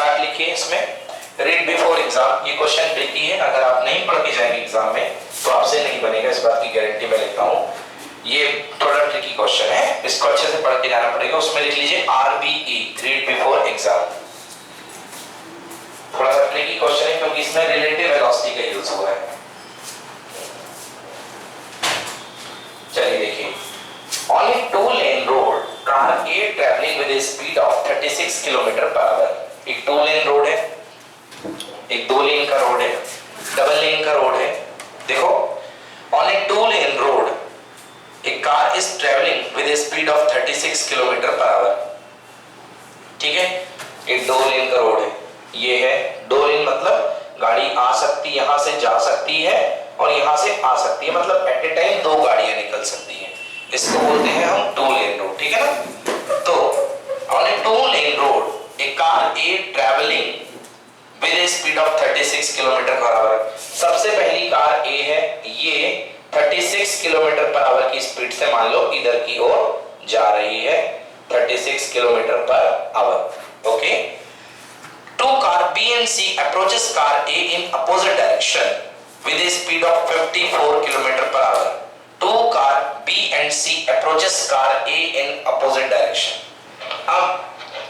Start लिखिए इसमें read before exam. ये क्वेश्चन ट्रिकी है, अगर आप नहीं पढ़ के जाएंगे एग्जाम में तो आपसे नहीं बनेगा, इस बात की गारंटी मैं लेता हूँ। ये थोड़ा ट्रिकी क्वेश्चन है, इसको अच्छे से पढ़ के जाना पड़ेगा। उसमें लिख लीजिए RBE, रीड बिफोर एग्जाम। थोड़ा सा ट्रिकी क्वेश्चन है क्योंकि इसमें रिलेटिव वेलोसिटी का यूज हुआ है। चलिए देखिए, on A two lane road car A travelling with A speed of 36 kilometre per our. एक टू लेन रोड है, एक दो लेन का रोड है, डबल लेन का रोड है। देखो, on A two lane road A car is travelling with A speed of 36 kilometre per our. ठीक है, एक दो लेन का रोड है, ये है दो लेन, मतलब गाड़ी आ सकती, यहां से जा सकती है और यहां से आ सकती है, मतलब एट ए टाइम दो गाड़ियां निकल सकती हैं। इसको बोलते हैं हम टू लेन रोड। ठीक है ना। तो on A two lane road A car A travelling with A speed of 36 kilometre per our. सबसे पहली कार A है, ये 36 किलोमीटर पर आवर की स्पीड से मान लो इधर की ओर जा रही है, 36 kilometre per our. Okay. Two car B and C approaches car A in opposite direction with a speed of 54 km per hour. Two car B and C approaches car A in opposite direction. अब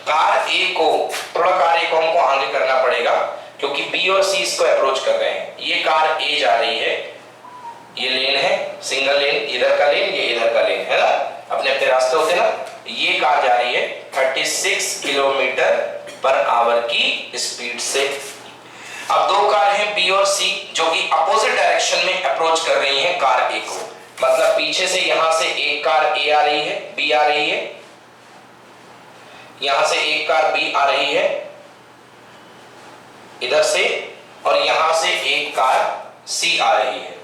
car A को, थोड़ा car A को हमको आगे करना पड़ेगा क्योंकि B और C इसको अप्रोच कर रहे हैं। ये कार A जा रही है, ये लेन है, सिंगल लेन, इधर का लेन, ये इधर का लेन है ना, अपने अपने रास्ते होते हैं ना। ये कार जा रही है 36 किलोमीटर पर आवर की स्पीड से। अब दो कार हैं B और C जो कि अपोजिट डायरेक्शन में अप्रोच कर रही हैं कार A को, मतलब पीछे से यहां से एक कार A आ रही है, B आ रही है, यहां से एक कार B आ रही है इधर से, और यहां से एक कार C आ रही है।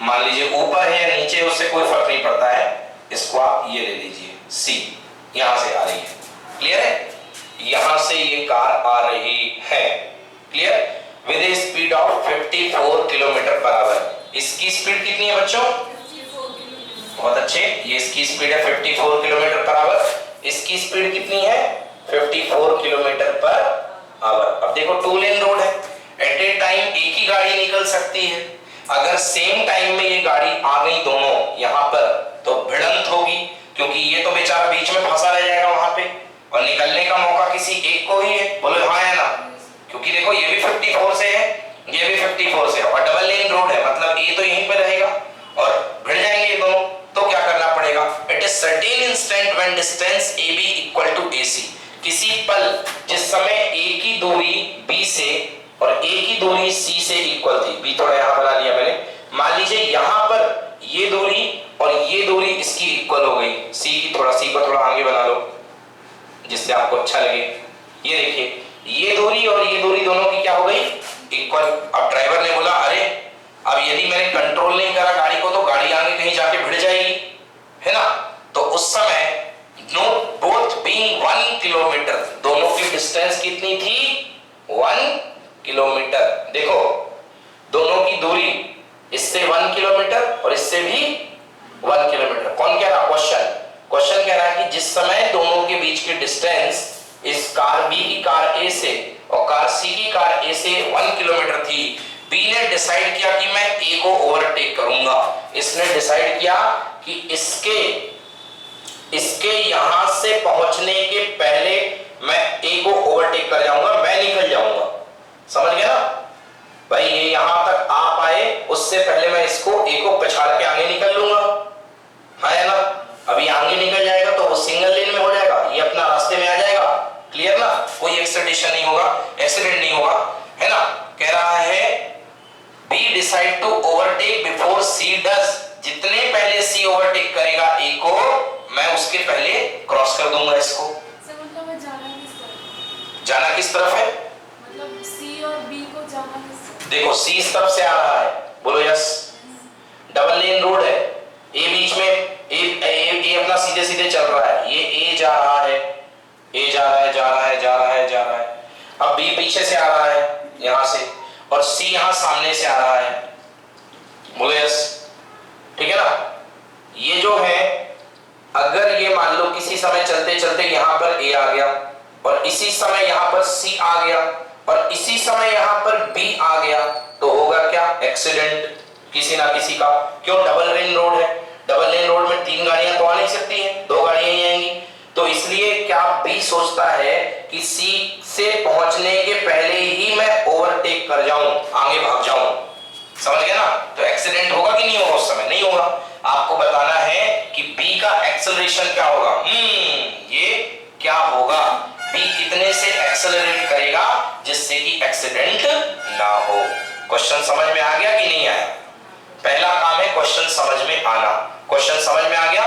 मान लीजिए ऊपर है या नीचे, उससे कोई फर्क नहीं पड़ता है, इसको आप ये ले लीजिए, C यहां से आ रही है। क्लियर है? यहां से ये कार आ रही है, clear, with A speed of 54 kilometre per our. इसकी स्पीड कितनी है बच्चों? 54 किलोमीटर। बहुत अच्छे, ये इसकी स्पीड है 54 किलोमीटर पर आवर, इसकी स्पीड कितनी है? 54 किलोमीटर पर आवर। अब देखो टू लेन रोड है, एट ए टाइम एक ही गाड़ी निकल सकती है। अगर सेम टाइम में ये गाड़ी आ गई दोनों यहां पर तो भिड़ंत होगी, क्योंकि ये तो बेचारा बीच में फंसा रह जाएगा वहां पे, और निकलने का मौका किसी एक को ही है। बोलो हाँ है ना, क्योंकि देखो ये भी 54 से है, ये भी 54 से है, और डबल लेन रोड है, मतलब ए तो यहीं पे रहेगा और भिड़ जाएंगे ये दोनों। तो क्या करना पड़ेगा? It is certain instant when distance AB equal to AC। किसी पल जिस समय A की दूरी B से और A की दूरी C से इक्वल थी, B थोड़ा यहां बना लिया मैंने, मान लीजिए यहां पर ये दूरी और ये दूरी इसकी इक्वल हो गई, C को थोड़ा आगे बना लो जिससे आपको अच्छा लगे। ये देखिए, ये दूरी और ये दूरी दोनों की क्या हो गई? इक्वल। अब ड्राइवर ने बोला अरे अब यदि मैंने कंट्रोल नहीं करा गाड़ी को तो गाड़ी आगे कहीं जाके भिड़ जाएगी, है ना। तो उस समय नोट बोथ बीइंग 1 किलोमीटर, दोनों की डिस्टेंस कितनी थी? 1 किलोमीटर। देखो दोनों की दूरी, इससे 1 किलोमीटर और इससे भी 1 किलोमीटर। कौन कह रहा? क्वेश्चन कह रहा है कि जिस समय दोनों के बीच की डिस्टेंस इस कार B की कार A से और कार C की कार A से 1 किलोमीटर थी, B ने डिसाइड किया कि मैं A को ओवरटेक करूंगा। इसने डिसाइड किया कि इसके यहां से पहुंचने के पहले मैं A को ओवरटेक कर जाऊंगा, मैं निकल जाऊंगा। समझ गया ना भाई, ये यहां तक आ पाए उससे पहले मैं इसको A को पछाड़ के आगे निकल लूंगा, है ना। अभी आगे निकल जाएगा तो वो सिंगल लेन में हो जाएगा, ये अपना रास्ते में आ जाएगा। क्लियर ना, कोई एक्सीडेंट नहीं होगा, है ना। कह रहा है B decide to overtake before C does. जितने पहले C ओवरटेक करेगा A को, मैं उसके पहले क्रॉस कर दूंगा इसको। मतलब मैं जाना किस तरफ है? मतलब C और B को जाना किस तरफ? देखो C इस तरफ से आ रहा है, बोलो यस। डबल लेन रोड है, A बीच में, A अपना सीधे सीधे चल रहा है, ये A जा रहा है, जा रहा है। अब B पीछे से आ रहा है यहां से, और C यहां सामने से आ रहा है, बोलो यस। ठीक है ना। ये जो है, अगर ये मान लो किसी समय चलते चलते यहां पर A आ गया और इसी समय यहां पर C सी आ गया और इसी समय यहाँ पर बी आ गया तो होगा क्या, एक्सीडेंट किसी ना किसी का। क्यों, डबल लेन रोड है, डबल लेन रोड में 3 गाड़ियां तो आ नहीं सकती हैं, 2 गाड़ियां ही आएंगी। तो इसलिए क्या बी सोचता है कि सी से पहुंचने के पहले ही मैं ओवरटेक कर जाऊं, आगे भाग जाऊं। समझ गए ना? तो एक्सीडेंट होगा कि नहीं होगा उस समय? नहीं होगा। आपको बताना है कि बी का एक्सेलरेशन क्या होगा। ये क्या होगा, बी कितने से एक्सेलरेट करेगा जिससे कि एक्सीडेंट ना हो। क्वेश्चन समझ में आ गया कि नहीं आया? पहला काम है क्वेश्चन समझ में आना। क्वेश्चन समझ में आ गया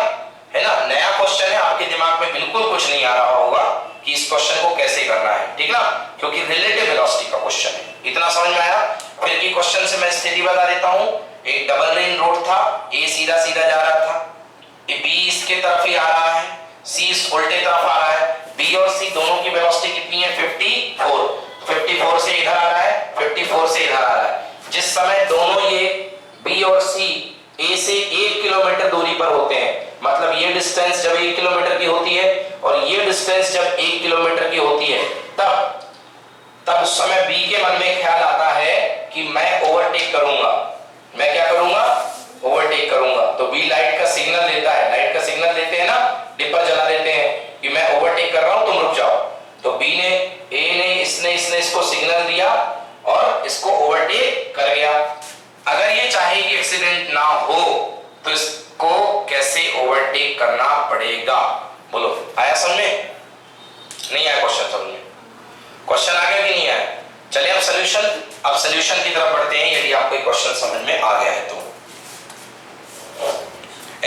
है ना? नया क्वेश्चन है, आपके दिमाग में बिल्कुल कुछ नहीं आ रहा होगा कि इस क्वेश्चन को कैसे करना है, ठीक ना, क्योंकि रिलेटिव वेलोसिटी का क्वेश्चन है। इतना समझ में आया? फिर की क्वेश्चन से मैं स्थिति बता देता हूं। एक डबल लेन रोड था, ए सीधा सीधा जा रहा था, बी इसके तरफ ही आ रहा है, सी इस उल्टे तरफ आ रहा है। बी और सी दोनों की वेलोसिटी कितनी है, 54 से इधर आ रहा है, 54 से इधर आ रहा है। जिस समय दोनों ये बी और सी ए से 1 किलोमीटर दूरी पर होते हैं, मतलब ये डिस्टेंस जब 1 किलोमीटर की होती है और ये डिस्टेंस जब 1 किलोमीटर की होती है, तब उस समय बी के मन में ख्याल आता है कि मैं ओवरटेक करूंगा। मैं क्या करूंगा, ओवरटेक करूंगा। तो बी लाइट का सिग्नल देता है, लाइट का सिग्नल देते हैं ना, डिपर जला देते हैं कि मैं ओवरटेक कर रहा हूं, तुम रुक जाओ। तो बी ने, ए ने, इसने इसको सिग्नल दिया और इसको ओवरटेक कर गया। अगर ये चाहे कि एक्सीडेंट ना हो तो इसको कैसे ओवरटेक करना पड़ेगा, बोलो, आया समझ में? नहीं आया क्वेश्चन समझ में? क्वेश्चन आ गया कि नहीं आया? चलिए अब सॉल्यूशन की तरफ बढ़ते हैं, यदि आपको क्वेश्चन समझ में आ गया है तो।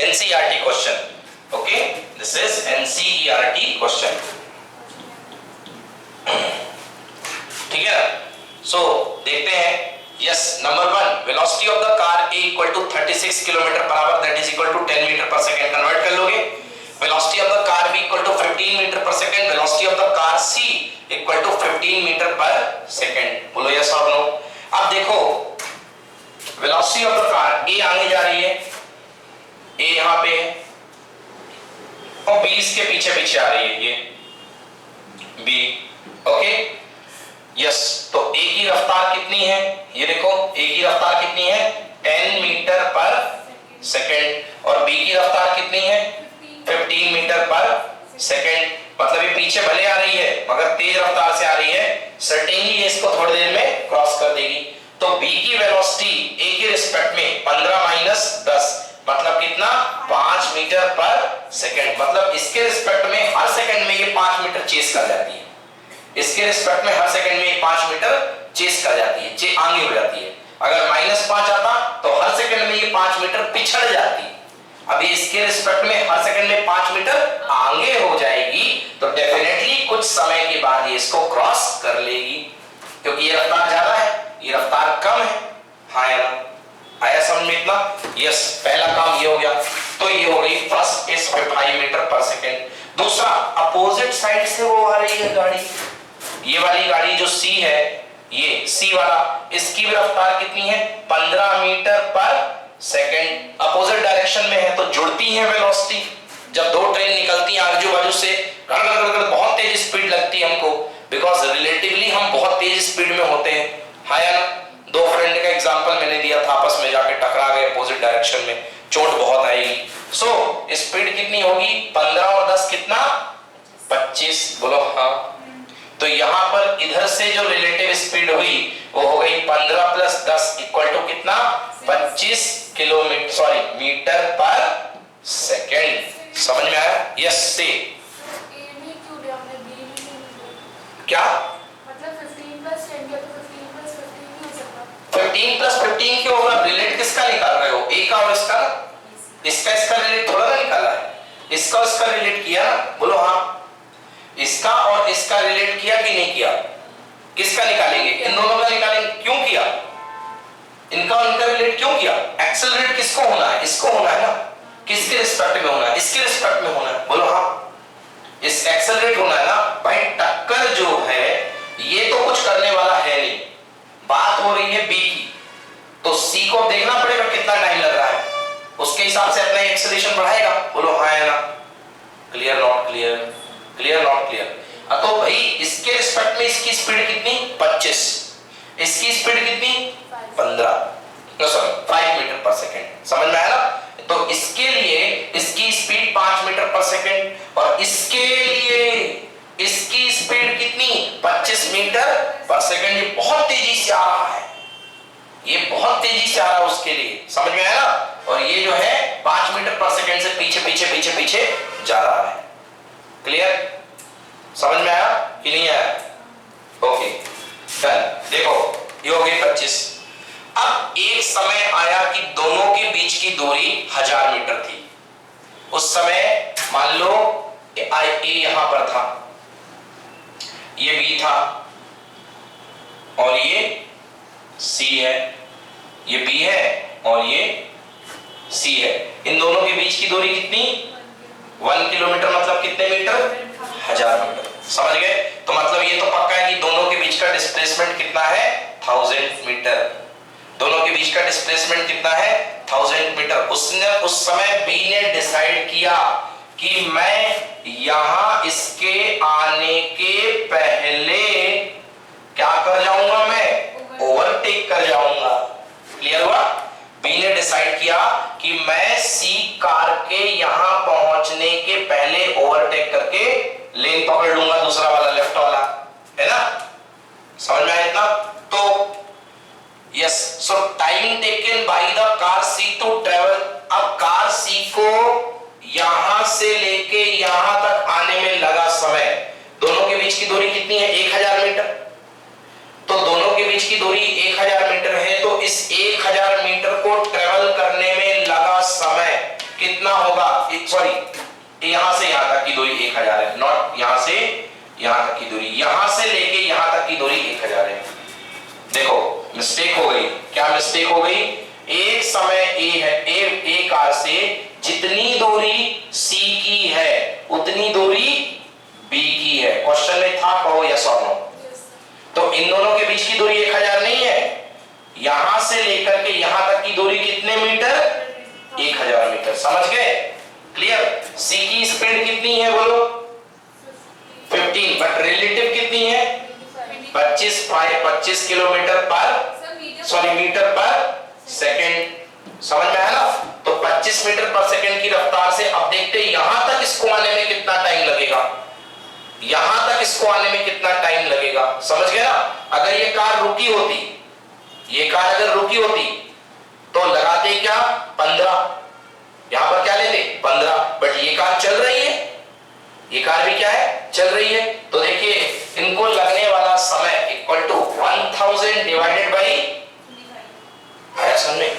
NCERT question, okay, this is NCERT question, ठीक है। सो देखते हैं। Yes, number 1, velocity of the car A equal to 36 kilometre per hour, that is equal to 10 metre per second. Convert कर लोगे। Velocity of the car B equal to 15 metre per second, velocity of the car C equal to 15 metre per second. बोलो yes और no. अब देखो, velocity of the car A आगे जा रही है, A यहां पे है और B इसके पीछे पीछे आ रही है, ये B, ओके। यस, तो A की रफ्तार कितनी है, ये देखो, A की रफ्तार कितनी है, 10 मीटर पर सेकंड, और B की रफ्तार कितनी है, 15 मीटर पर सेकंड। मतलब ये पीछे भले आ रही है मगर तेज रफ्तार से आ रही है, सर्टेनली ये इसको थोड़ी देर में क्रॉस कर देगी। तो B की वेलोसिटी A के रिस्पेक्ट में 15 माइनस 10 मतलब कितना, 5 मीटर पर सेकंड। मतलब इसके रिस्पेक्ट में हर सेकंड में ये 5 मीटर चेस कर जाती है, इसके रिस्पेक्ट में हर सेकंड में 5 मीटर चेस कर जाती है, जे आगे हो जाती है। अगर -5 आता तो हर सेकंड में ये 5 मीटर पिछड़ जाती। अभी इसके रिस्पेक्ट में हर सेकंड में 5 मीटर आगे हो जाएगी, तो डेफिनेटली कुछ समय के बाद ये इसको क्रॉस कर लेगी, क्योंकि ये रफ्तार ज्यादा है, ये रफ्तार कम है। हाँ या ना? आया समझ में इतना? यस, पहला काम ये हो गया। तो ये हो गई first is 5 metre per second. दूसरा, अपोजिट साइड से वो आ रही है गाड़ी, ये वाली गाड़ी जो C है, ये C वाला, इसकी भी रफ्तार कितनी है, 15 metre per second. Opposite direction में है तो जुड़ती है वेलोसिटी। जब 2 ट्रेन निकलती हैं आजू बाजू से, बहुत तेज स्पीड लगती है हमको, बिकॉज रिलेटिवली हम बहुत तेज स्पीड में होते हैं। हाँ या ना? 2 फ्रेंड का एग्जांपल मैंने दिया था, आपस में जाके टकरा गए अपोजिट डायरेक्शन में, चोट बहुत आएगी। सो स्पीड कितनी होगी, 15 और 10 कितना, 25। बोलो हाँ। तो यहां पर इधर से जो रिलेटिव स्पीड हुई वो हो गई 15 प्लस 10 इक्वल टू कितना, 25 kilometre, sorry metre per second. समझ में आया? यस से क्या, मतलब 15 प्लस 10 या तो 15 प्लस 15 नहीं हो सकता। 15 प्लस 15 क्यों होगा? रिलेट किसका निकाल रहे हो, ए का और इसका? इसका रिलेट थोड़ा ना निकाला है, इसका उसका रिलेट किया ना। बोलो हाँ। इसका और इसका रिलेट किया कि नहीं किया? किसका निकालेंगे? इन दोनों का निकालेंगे। क्यों किया? इनका और इनका रिलेट क्यों किया? एक्सेलरेट किसको होना है? इसको होना है ना। किसके रिस्पेक्ट में होना है? इसके रिस्पेक्ट में होना है। बोलो हाँ। इस एक्सेलरेट होना है ना भाई। टक्कर जो है ये तो कुछ करने वाला है नहीं, बात हो रही है बी की, तो सी को देखना पड़ेगा कितना टाइम लग रहा है, उसके हिसाब से अपना एक्सेलरेशन बढ़ाएगा। बोलो हाँ है ना? Clear not clear? Clear not clear? तो भाई इस इसके रिस्पेक्ट में इसकी स्पीड कितनी 25, इसकी स्पीड कितनी 15, सॉरी 5 मीटर पर सेकेंड। समझ में आया ना? तो इसके लिए इसकी स्पीड 5 मीटर पर सेकेंड और इसके लिए इसकी स्पीड कितनी 25 मीटर पर सेकेंड। ये बहुत तेजी से आ रहा है, ये बहुत तेजी से आ रहा है उसके लिए। समझ में आया ना? और ये जो है 5 मीटर पर सेकेंड से पीछे पीछे पीछे पीछे जा रहा है। क्लियर? समझ में आया कि नहीं आया? Okay done. देखो ये हो गई 25। अब एक समय आया कि दोनों के बीच की दूरी 1000 मीटर थी। उस समय मान लो ए यहां पर था, ये बी था और ये सी है, ये बी है और ये सी है। इन दोनों के बीच की दूरी कितनी 1 किलोमीटर, मतलब कितने मीटर 1000 मीटर। समझ गए? तो मतलब ये तो पक्का है कि दोनों के बीच का डिस्प्लेसमेंट कितना है 1000 मीटर। दोनों के बीच का डिस्प्लेसमेंट कितना है 1000 मीटर। उसने उस समय बी ने डिसाइड किया कि मैं यहां इसके आने के पहले क्या कर जाऊंगा, मैं ओवरटेक कर जाऊंगा। क्लियर हुआ? बी ने डिसाइड किया कि मैं सी कार के यहां पहुंचने के पहले ओवरटेक करके लेन पकड़ लूंगा, दूसरा वाला लेफ्ट वाला, है ना? समझ में आया इतना? तो yes, so time taken by the car C to travel. अब कार सी को यहां से लेके यहां तक आने में लगा समय, दोनों के बीच की दूरी कितनी है 1000 मीटर। तो दोनों के बीच की दूरी 1000 मीटर है, तो इस 1000 मीटर को ट्रेवल करने में लगा समय कितना होगा, सॉरी यहां से यहां तक की दूरी 1000 है, नॉट यहां से यहां तक की दूरी, यहां से लेके यहां तक की दूरी 1000 है। देखो मिस्टेक हो गई। क्या मिस्टेक हो गई? एक समय ए है, ए कार से जितनी दूरी सी की है उतनी दूरी बी की है। क्वेश्चन में था, कहो यस और नो। तो इन दोनों के बीच की दूरी 1000 नहीं है, यहां से लेकर के यहां तक की दूरी कितने मीटर 1000 मीटर। समझ गए? क्लियर? सी की स्पीड कितनी है बोलो 15, बट रिलेटिव कितनी है 25 किलोमीटर पर, सॉरी मीटर पर सेकेंड। समझ में आया ना? तो 25 मीटर पर सेकेंड की रफ्तार से अब देखते हैं यहां तक इसको आने में कितना टाइम लगेगा, यहां तक इसको आने में कितना टाइम लगेगा। समझ गए ना? अगर ये कार रुकी होती, ये कार अगर रुकी होती तो लगाते क्या 15, यहां पर क्या लेते 15, बट ये कार चल रही है, ये कार भी क्या है चल रही है। तो देखिए इनको लगने वाला समय इक्वल टू 1000 डिवाइडेड बाई, आया समझ में,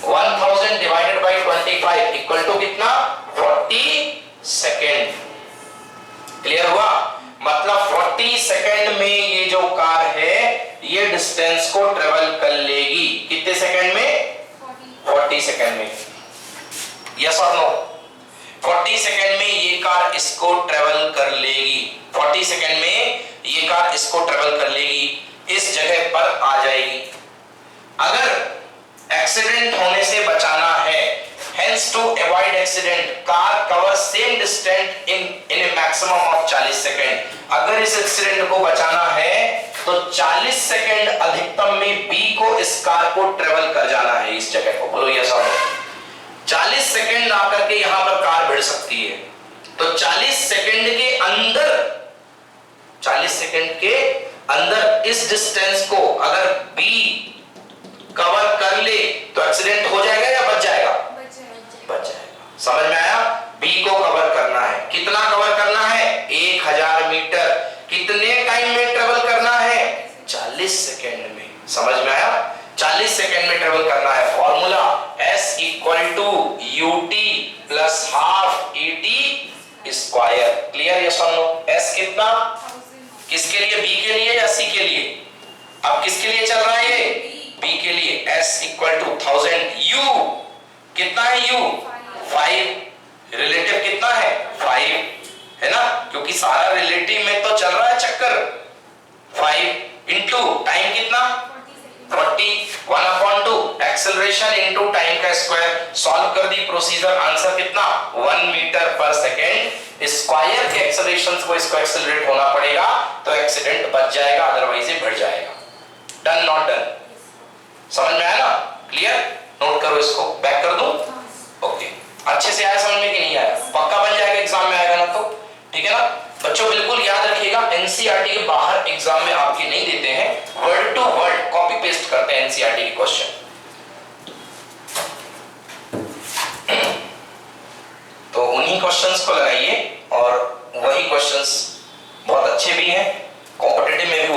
1000 डिवाइडेड बाई 25 इक्वल टू कितना 40 सेकेंड। क्लियर हुआ? मतलब 40 सेकेंड में ये जो कार है ये डिस्टेंस को ट्रेवल कर लेगी। कितने सेकेंड में 40 सेकेंड में। यस और नो? 40 सेकेंड में ये कार इसको ट्रेवल कर लेगी, 40 सेकेंड में ये कार इसको ट्रेवल कर लेगी, इस जगह पर आ जाएगी। अगर एक्सीडेंट होने से बचाना है, hence to avoid accident car covers same distance in a maximum of 40 second. अगर इस एक्सीडेंट को बचाना है तो 40 सेकेंड अधिकतम में बी को इस कार को ट्रेवल कर जाना है इस जगह को। बोलो यस और नो? 40 सेकेंड आकर के यहां पर कार भिड़ सकती है, तो 40 सेकेंड के अंदर, 40 सेकेंड के अंदर इस डिस्टेंस को अगर बी कवर कर ले तो एक्सीडेंट हो जाएगा या बच जाएगा? बच जाएगा। समझ में आया? बी को कवर करना है, कितना कवर करना है 1000 मीटर। कितने टाइम में ट्रेवल करना है 40 सेकेंड में। समझ में आया? 40 सेकेंड में ट्रेवल करना है। Formula S equal to UT plus half AT square. Clear? Yes और नो? S कितना, किसके लिए, बी के लिए या सी के लिए? अब किसके लिए चल रहा है ये? बी के लिए। S इक्वल टू 1000, U कितना है, U 5, रिलेटिव कितना है 5, है ना? क्योंकि सारा रिलेटिव में तो चल रहा है चक्कर। 5 इंटू टाइम कितना 40, 1/2 x एक्सेलरेशन इनटू टाइम का स्क्वायर, सॉल्व कर दी प्रोसीजर, आंसर कितना 1 मीटर पर सेकेंड। स्क्वायर के एक्सेलरेशन को इसको एक्सेलरेट होना पड़ेगा तो एक्सीडेंट बच जाएगा, अदरवाइज ये बढ़ जाएगा। Done not done? समझ में आया ना? क्लियर? नोट करो इसको, बैक कर दूं? ओके, अच्छे से आया समझ में कि नहीं आया? पक्का बन जाएगा, एग्जाम में आएगा ना तो, ठीक है ना बच्चों? बिल्कुल याद रखिएगा, एनसीईआरटी के बाहर एग्जाम में आपके नहीं देते हैं, word to word copy paste करते हैं एनसीईआरटी के क्वेश्चन। तो उन्हीं क्वेश्चंस को लगाइए और वही क्वेश्चंस बहुत अच्छे भी हैं, कॉम्पिटिटिव में भी